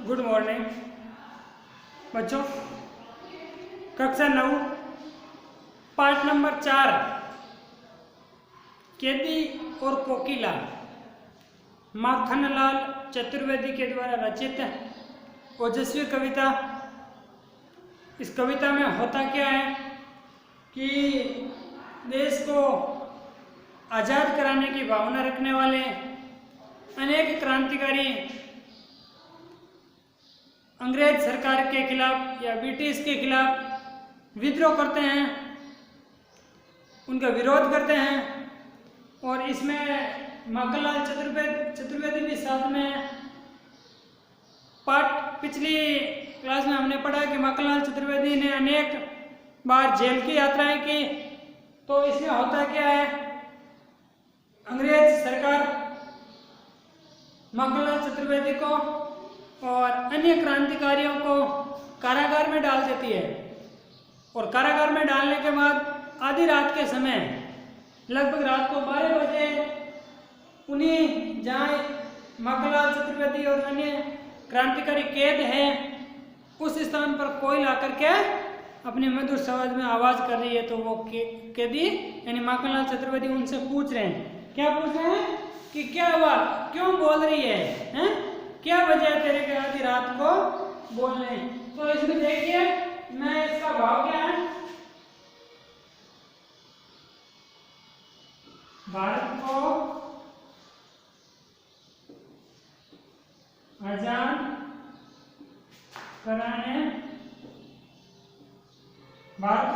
Good morning बच्चों। कक्षा 9 पाठ नंबर 4 केदी और कोकिला माखनलाल चतुर्वेदी के द्वारा रचित ओजस्वी कविता। इस कविता में होता क्या है कि देश को आज़ाद कराने की भावना रखने वाले अनेक क्रांतिकारी अंग्रेज सरकार के खिलाफ या ब्रिटिश के खिलाफ विद्रोह करते हैं, उनका विरोध करते हैं। और इसमें माखनलाल चतुर्वेदी भी साथ में पाठ पिछली क्लास में हमने पढ़ा कि माखनलाल चतुर्वेदी ने अनेक बार जेल की यात्राएं की। तो इसमें होता क्या है, अंग्रेज सरकार माखनलाल चतुर्वेदी को और अन्य क्रांतिकारियों को कारागार में डाल देती है। और कारागार में डालने के बाद आधी रात के समय लगभग रात को 12 बजे उन्हीं जहाँ माखनलाल चतुर्वेदी और अन्य क्रांतिकारी कैद हैं उस स्थान पर कोई लाकर के अपनी मधुर आवाज में आवाज़ कर रही है। तो वो कैदी यानी माखनलाल चतुर्वेदी उनसे पूछ रहे हैं, क्या पूछ रहे हैं कि क्या हुआ, क्यों बोल रही है, हैं? क्या वजह है तेरे के आधी रात को बोलने। तो इसमें देखिए मैं इसका भाव क्या है, भारत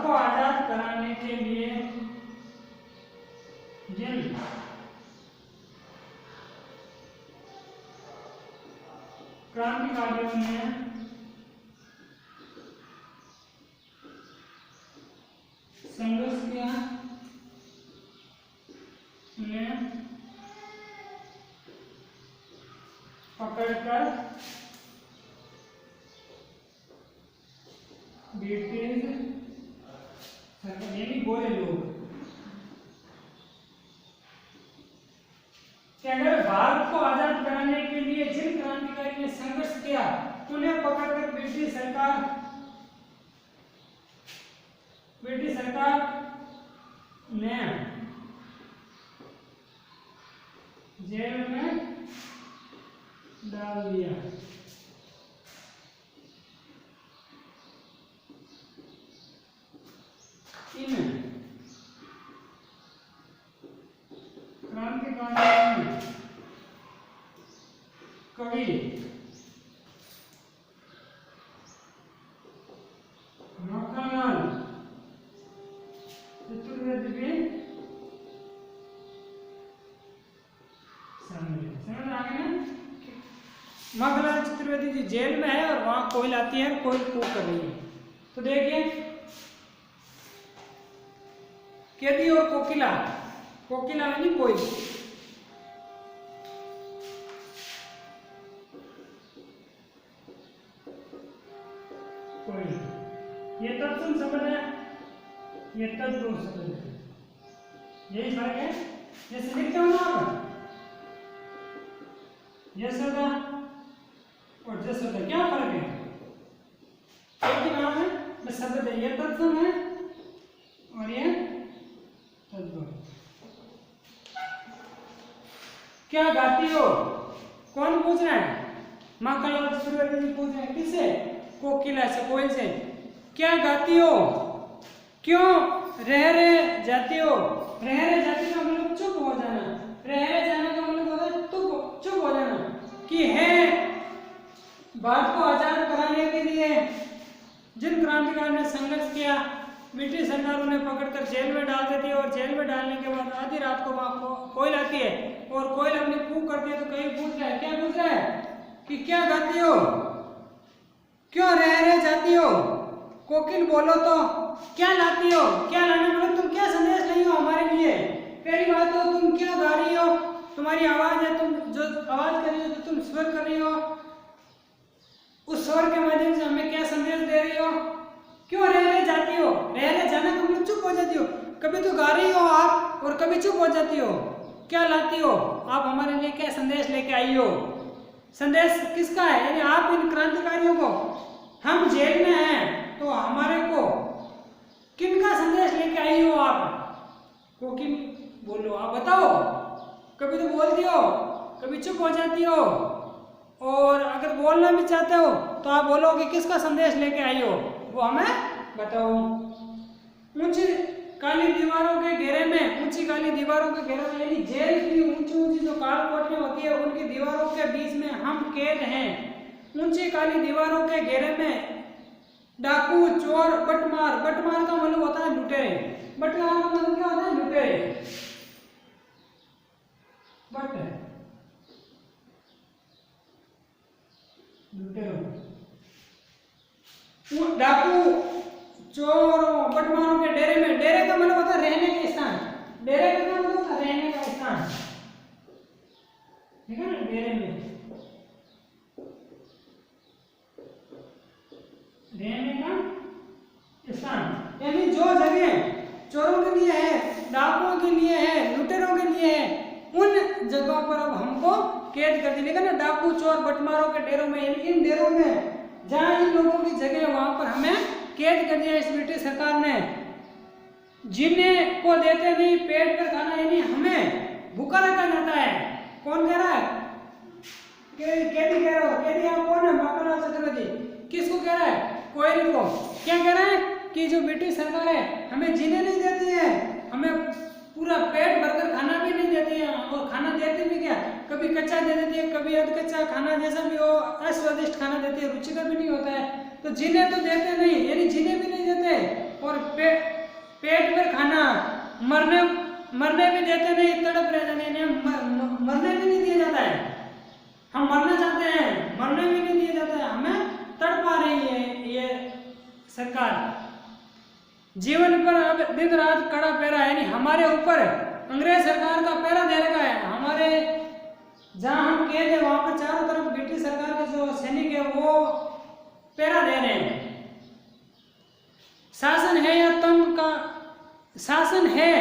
को आजाद कराने के लिए जिन क्रांतिकारियों ने संघर्ष किया उन्हें पकड़कर ब्रिटिश यानी गोरे लोग अगर भारत को आजाद कराने के लिए जिन क्रांतिकारी ने संघर्ष किया उन्हें पकड़कर ब्रिटिश सरकार ने जेल में डाल दिया। इन क्रांतिकारियों में कवि माखनलाल चतुर्वेदी भी समझ आ गए ना। माखनलाल चतुर्वेदी जी जेल में है और वहां कोयल आती है, कोयल कूक कर रही है। तो देखिए कैदी और कोकिला, कोकिला यानी कोयल, कोयल ये तत्सम शब्द है, ये तद्भव शब्द है, यही फर्क है। जैसे लिखते हो ना आप ये शब्द और जैसे शब्द क्या फर्क है, एक ही नाम है बस शब्द है, ये तत्सम है और ये तद्भव। क्या गाती हो, कौन पूछ रहा है, माखनलाल चतुर्वेदी जी पूछ रहे हैं, किससे, कोकिला से, कोयल से। क्या गाती हो, क्यों रह रहे जाती हो, रह रहे जाती का मतलब चुप हो जाना, रह रहे जाने का मतलब होता है चुप हो जाना। कि है भारत को आजाद कराने के लिए जिन क्रांतिकारियों ने संघर्ष किया, ब्रिटिश सरकार उन्हें पकड़कर जेल में डाल देती है और जेल में डालने के बाद आधी रात को वहां कोयल आती है और कोयल अपनी कूक करती है। तो कहीं पूछ रहा है, क्या पूछ रहा है कि क्या गाती हो, क्यों रह जाती हो, कोकिल बोलो तो क्या लाती हो, क्या लाने मतलब तुम क्या संदेश लाई हो हमारे लिए। पहली बात तो तुम क्या गा रही हो, तुम्हारी आवाज है, तुम जो आवाज कर रही हो, जो तुम स्वर कर रही हो, उस स्वर के माध्यम से हमें क्या संदेश दे रही हो, क्यों रह जाती हो, रह जाना तो मतलब चुप हो जाती हो, कभी तो गा रही हो आप और कभी चुप हो जाती हो, क्या लाती हो आप हमारे लिए, क्या संदेश लेके आई हो। संदेश किसका है? यानी आप इन क्रांतिकारियों को, हम जेल में हैं तो हमारे को किनका संदेश लेके आई हो आप? कोकिल बोलो, आप बताओ। कभी तो बोलती हो, कभी चुप हो जाती हो, और अगर बोलना भी चाहते हो तो आप बोलो कि किसका संदेश लेके आई हो, वो हमें बताओ। ऊंची काली दीवारों के घेरे में, ऊंची काली दीवारों के घेरे में यानी जेल की ऊंची ऊंची जो काल कोठरियां होती है उनकी दीवारों के बीच में हम कैद हैं। ऊंची काली दीवारों के घेरे में डाकू, चोर, बटमार, बटमार का मतलब होता है लुटेरे, बटमार का मतलब क्या होता है? लुटेरे। बट लुटेरों, डाकू, चोरों, बटमारों के डेरे में, डेरे का मतलब होता है रहने का स्थान, डेरे का मतलब होता है रहने का स्थान, ठीक है ना? डेरे में रहने का स्थान, यानी जो जगह चोरों के लिए है, डाकुओं के लिए है, लुटेरों के लिए है, उन जगहों पर अब हमको कैद कर दिया ना, डाकू, चोर, बटमारों के डेरों में, यानी इन डेरों में जहां इन लोगों की जगह है वहां पर हमें कैद कर दिया इस ब्रिटिश सरकार ने। जिन्हें को देते नहीं पेट पर खाना, यानी हमें भूखा रखा जाता है। कौन कह रहा है? कैदी कह रहा हो। कैदी आप कौन है? माखनलाल चतुर्वेदी। किसको कह रहा है? कोयल को। क्या कह रहा है? कि जो ब्रिटिश सरकार है हमें जीने नहीं देती है, हमें पूरा पेट भरकर खाना भी नहीं देती है, और खाना देती भी क्या, कभी कच्चा दे देती है, कभी अध कच्चा खाना, जैसा भी हो अस्वादिष्ट खाना देती है, रुचिकर भी नहीं होता है। तो जीने तो देते नहीं, यानी जीने भी नहीं देते, और पेट भर खाना, मरने भी देते नहीं, तड़प रह जाने, मरने भी नहीं दिया जाता है। हम मरना चाहते हैं, मरने भी नहीं दिया जाता है, हमें तड़पा रही है ये सरकार। जीवन पर अब दिन रात कड़ा पहरा, यानी हमारे ऊपर अंग्रेज सरकार का पहरा दे रखा है। हमारे जहां हम कैद है वहां पर चारों तरफ ब्रिटिश सरकार के जो सैनिक है वो पहरा दे रहे हैं। शासन है या तम का, शासन है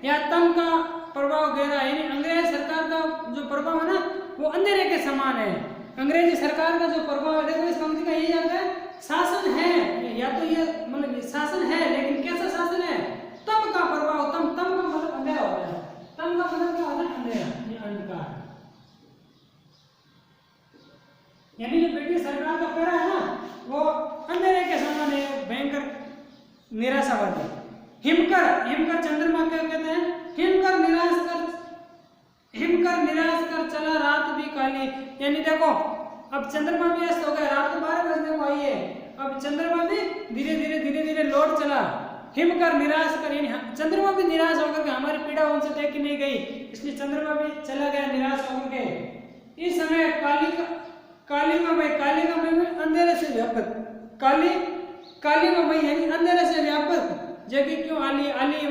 या तम का प्रभाव गहरा, यानी अंग्रेज सरकार का जो प्रभाव है ना वो अंधेरे के समान है। अंग्रेजी सरकार का जो प्रभाव है, देखो इस पंक्ति का यही अर्थ है, शासन है, या तो ये मतलब शासन है लेकिन कैसा शासन है? तम का प्रभाव, तम का मतलब अंधेरा होता है, तम का मतलब क्या होता है? अंधेरा, ये अंधकार। यानी जो ब्रिटिश सरकार का पहरा है ना वो अंधेरे के समान है, भयंकर निराशावादी। हिमकर चंद्रमा क्या कहते हैं? हिमकर निराश कर चला रात भी काली, यानी देखो अब चंद्रमा भी अस्त हो गया, रात को 12 बजने को आई है, अब चंद्रमा भी धीरे धीरे लौट चला। हिमकर निराश कर, यानी चंद्रमा भी निराश होकर के, हमारी पीड़ा उनसे देखी नहीं गई, इसलिए चंद्रमा भी चला गया निराश होकर के। इस समय कालिमामय में अंधेरे से व्यापक, कालिमामय यानी अंधेरे से व्यापक जगह क्यों? आली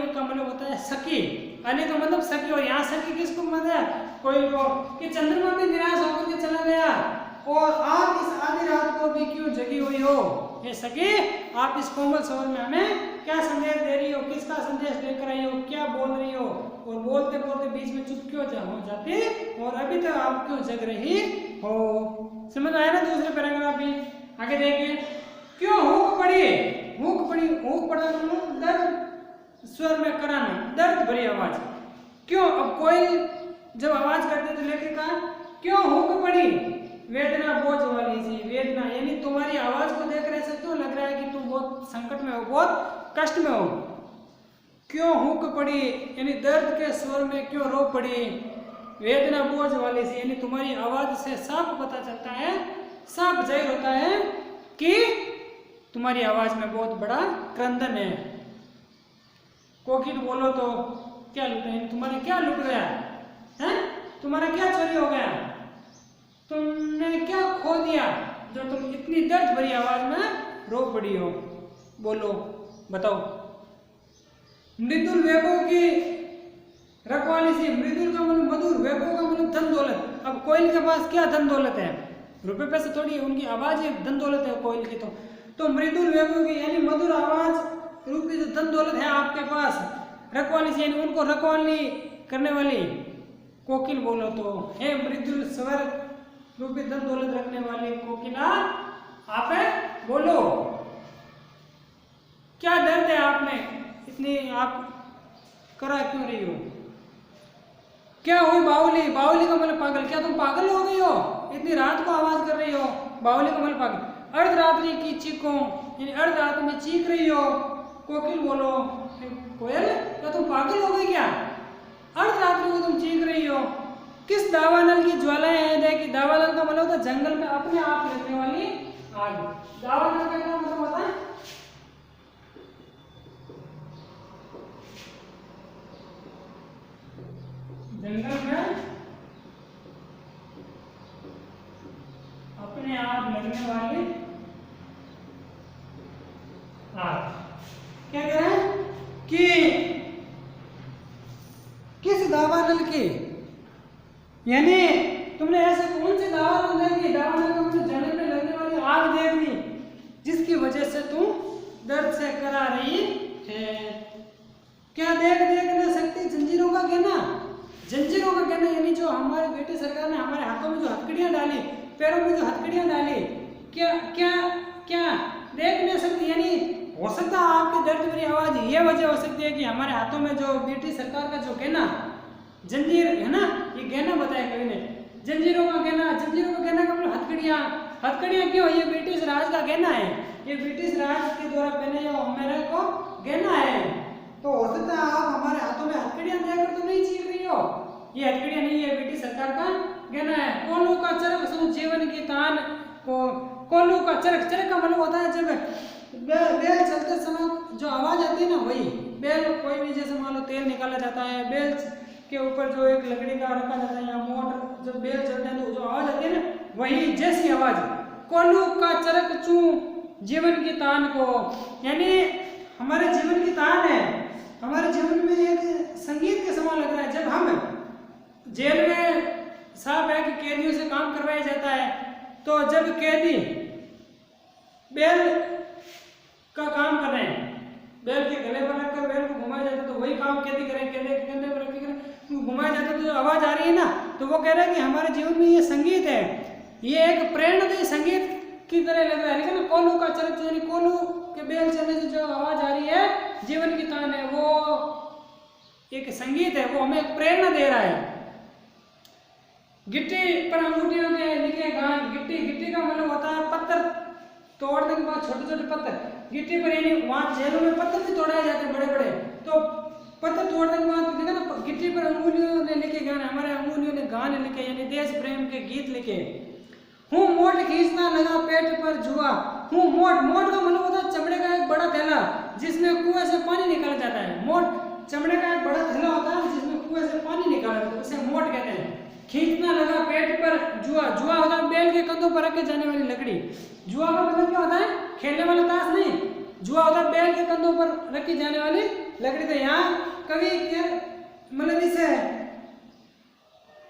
का मतलब होता है सखी, आली का मतलब सखी, और यहाँ सखी किसको मतलब है? कोई को, कि चंद्रमा भी निराश होकर के चला गया, और आप इस आधी रात को भी क्यों जगी हुई हो? ये सखी आप इस कोमल स्वर में हमें क्या संदेश दे रही हो? किसका संदेश लेकर आई हो? क्या बोल रही हो? और बोलते बोलते बीच में चुप क्यों हो जाती, और अभी तक आप क्यों जग रही हो? समझ आया ना? दूसरे पैराग्राफ भी आगे देखिए। क्यों हुक पड़ी? हुक पड़ा मतलब दर्द स्वर में कराना, दर्द भरी आवाज। क्यों? अब कोई जब आवाज करते तो लेके कहा क्यों हुक पड़ी? वेदना बोझ वाली सी, वेदना यानी तुम्हारी आवाज को देख रहे से क्यों लग रहा है कि तुम बहुत संकट में हो, बहुत कष्ट में हो। क्यों हुक पड़ी यानी दर्द के स्वर में क्यों रो पड़ी। वेदना बोझ वाली सी यानी तुम्हारी आवाज से साफ पता चलता है, साफ जाहिर होता है कि तुम्हारी आवाज में बहुत बड़ा क्रंदन है। कोकिल बोलो तो क्या लुटा है? तुम्हारे क्या लुट गया है? तुम्हारा क्या चोरी हो गया? तुमने क्या खो दिया जो तुम इतनी दर्द भरी आवाज में रो पड़ी हो? बोलो, बताओ। मृदुल वैभव की रखवाली सी, मृदुल का मतलब मधुर, वैभव का मतलब धन दौलत। अब कोयल के पास क्या धन दौलत है? रुपए पैसे थोड़ी है, उनकी आवाज ही धन दौलत है कोयल की। तो मृदुल वैभव की यानी मधुर आवाज रूपी जो धन दौलत है आपके पास, रखवाली सी यानी उनको रखवाली करने वाली कोकिल बोलो तो। हे मृदुल स्वर रूपी धन दौलत रखने वाली कोकिला आप है, बोलो क्या दर्द है आप में, इतनी आप करा क्यों रही हो? क्या हुई बावली? बावली का मतलब पागल, क्या तुम पागल हो गई हो? इतनी रात को आवाज कर रही हो, बावली का मतलब पागल। अर्धरात्रि की चीखों, यानी अर्धरात्रि में चीख रही हो, कोकिल बोलो। कोयल, क्या तुम पागल हो गई क्या? अर्धरात्रि को तुम चीख रही हो। किस दावानल की ज्वालाएं हैं? देखिए दावानल का मतलब होता है जंगल में अपने आप लगने वाली आग। दावानल का क्या मतलब होता है? जंगल में अपने आप लगने वाली आग। क्या कह रहे हैं कि किस दावानल की, यानी तुमने ऐसे कौन से दावानल देखी, दावानल का मतलब जंगल में लगने वाली आग देख ली जिसकी वजह से तुम दर्द से करा रही है। क्या देख न सकती जंजीरों का कहना, जंजीरों का कहना, यानी जो हमारी ब्रिटिश सरकार ने हमारे हाथों में जो हथकड़ियां डाली, पैरों में जो हथकड़ियां डाली, क्या क्या क्या देख नहीं सकती? यानी हो सकता है आपकी दर्द भरी आवाज ये वजह हो सकती है कि हमारे हाथों में जो ब्रिटिश सरकार का जो कहना जंजीर है ना, ये गहना बताया कवि ने, जंजीरों का गहना, जंजीरों का गहना का मतलब हथकड़ियां। हथकड़ियां क्यों? ये ब्रिटिश राज का गहना है, ये ब्रिटिश राज के द्वारा पहने जो मेरे को गहना है। तो हो सकता है आप हमारे हाथों में हथकड़ियां देखकर तो नहीं चीख रही हो, ये हथकड़ियां नहीं है, ब्रिटिश सरकार का गहना है। कोल्हू का चरक सुन जीवन की तान को, कोल्हू का चरक, चरक का मतलब होता है जब बेल चलते समय जो आवाज आती है ना, वही बेल, कोई भी जैसे मान लो तेल निकाला जाता है, बेल के ऊपर जो एक लकड़ी का रखा जाता है या मोटर, जब बेल चलते हैं तो जो आवाज आती है ना, वही जैसी आवाज। कोल्हू का चरक चू जीवन की तान को, यानी हमारे जीवन की तान है, हमारे जीवन में एक संगीत के समान लग रहा है। जब हम जेल में साहब है कि कैदियों से काम करवाया जाता है, तो जब कैदी बेल का काम कर रहे हैं, बेल के गले पर रखकर बेल को घुमाया जाता है, तो वही काम कैदी करें, कैदी के कंधे पर रखकर घुमाया जाता है, तो जो आवाज आ रही है ना, तो वो कह रहा है कि हमारे जीवन में ये संगीत है, ये एक प्रेरणादायी संगीत की तरह लग रहा है। लेकिन कोल्हू का चरक, यानी कोल्हू के बेल चलने से जो आवाज आ रही है, जीवन की तान है, वो एक संगीत है, वो हमें एक प्रेरणा दे रहा है। गिट्टी पर अंगूठियों के लिखे गान, गिट्टी, गिट्टी का मतलब होता है पत्थर तोड़ने के बाद छोटे छोटे पत्थर, गिट्टी पर, यानी वहां जेलों में पत्थर भी तोड़ाए जाते हैं बड़े बड़े, तो पत्थर तोड़ने के बाद देखा ना, गिट्टी पर अंगुलियों ने लिखे गान, हमारे अंगुलियों ने गान लिखे, यानी देश प्रेम के गीत लिखे। हूँ मोट खींचना लगा पेट पर जुआ, हूँ मोट, मोट का मतलब होता है चमड़े का एक बड़ा थैला जिसमें कुएं से पानी निकाला जाता है। मोट चमड़े का एक बड़ा थैला होता है जिसमें कुएं से पानी निकाला जाता है, उसे मोट कहते हैं। खींचना लगा पेट पर जुआ, जुआ होता है बैल के कंधों पर रखे जाने वाली लकड़ी। जुआ का मतलब क्या होता है? खेलने वाला ताश नहीं, जुआ होता है बैल के कंधों पर रखी जाने वाली लकड़ी। तो यहाँ कवि मतलब इसे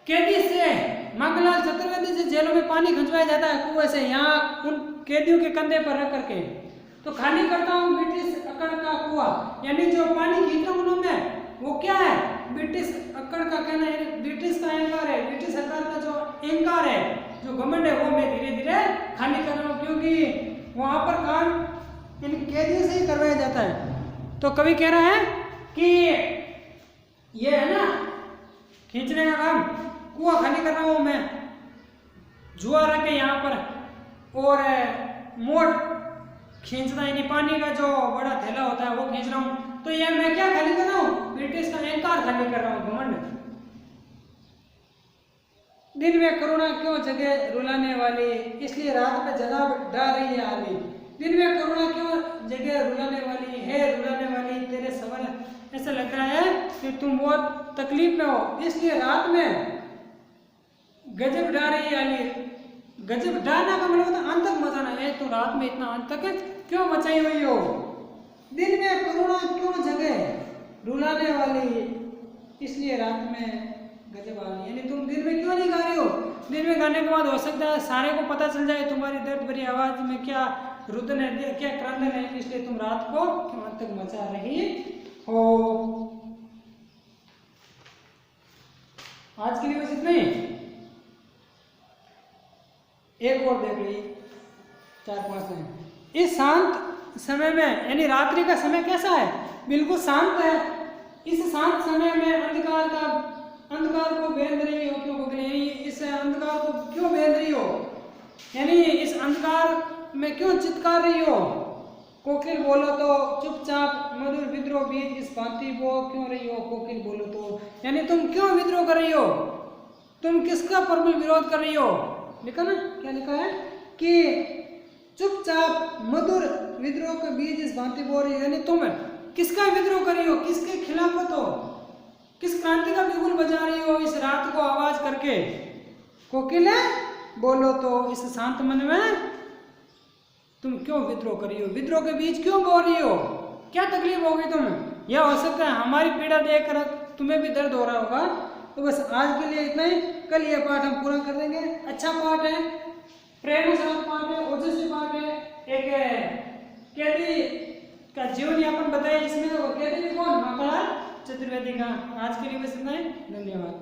कैदी से मंगलाल चतुर्वेदी से जेलों में पानी खंचवाया जाता है कुएं से, यहाँ उन कैदियों के कंधे पर रख करके। तो खाली करता हूँ ब्रिटिश अकड़ का कुआ, यानी जो पानी खींच रहा हूँ मैं, वो क्या है? ब्रिटिश अकड़ का कहना है, ब्रिटिश का अहंकार है, ब्रिटिश सरकार का जो अहंकार है, जो घमंड है, वो मैं धीरे धीरे खाली कर रहा हूँ, क्योंकि वहां पर काम इन कैदियों से ही करवाया जाता है। तो कवि कह रहा है कि ये है ना खींचने का काम, कुआं खाली कर रहा हूं मैं, जुआ रख के यहाँ पर, और मोट खींचना, यानी पानी का जो बड़ा थैला होता है वो खींच रहा हूं। तो ये मैं क्या खाली कर रहा हूँ? ब्रिटिश का अहंकार खाली कर रहा हूँ, घमंड। दिन में करुणा क्यों जगह रुलाने वाली, इसलिए रात में जनाब डा रही है आली। दिन में करुणा क्यों जगह रुलाने वाली है, रुलाने वाली तेरे सवाल, ऐसा लग रहा है कि तुम बहुत तकलीफ में हो, इसलिए रात में गजब डा रही है आली। गजब डाना का मतलब होता है अंतक मचाना है, तो रात में इतना अंतक क्यों मचाई हुई हो? दिन में करुणा क्यों जगह रुलाने वाली, इसलिए रात में गजब आली, यानी तुम दिन में क्यों नहीं गा रही हो? दिन में गाने के बाद हो सकता है सारे को पता चल जाए तुम्हारी दर्द भरी आवाज में क्या रुदन है, क्या क्रंदन है, इसलिए तुम रात को क्यों अंतक मचा रही हो। आज के लिए बस इतना ही। एक और देख लीजिए 4-5 लाइन। इस शांत समय में यानी रात्रि का समय कैसा है, बिल्कुल शांत है। इस शांत समय में अंधकार को भेद रही हो क्यों कोकिल, यानी इस अंधकार को क्यों भेद रही हो, यानी इस अंधकार में क्यों चित्कार रही हो। कोकिल बोलो तो चुपचाप मधुर विद्रोह बीज इस भांति बो क्यों रही हो। कोकिल बोलो तो यानी तुम क्यों विद्रोह कर रही हो, तुम किसका प्रबल विरोध कर रही हो। लिखा ना, क्या लिखा है कि चुपचाप मधुर विद्रोह का बीज इस भांति बो रही हो, यानी तुम किसका विद्रोह कर रही हो, किसके खिलाफ हो, किस क्रांति का बिगुल बजा रही हो इस रात को आवाज करके। कोकिल बोलो तो इस शांत मन में तुम क्यों विद्रोह कर रही हो, विद्रोह के बीज क्यों बो रही हो, क्या तकलीफ हो गई तुम्हें। यह हो सकता है हमारी पीड़ा देखकर तुम्हें भी दर्द हो रहा होगा। तो बस आज के लिए इतना ही, कल यह पाठ हम पूरा कर देंगे। अच्छा पाठ है, प्रेरणादायक पाठ है, ओजस्वी पाठ है। एक कैदी का जीवन यापन बताया इसमें, और कैदी भी कौन, माखनलाल चतुर्वेदी का। आज के लिए बस इतना ही, धन्यवाद।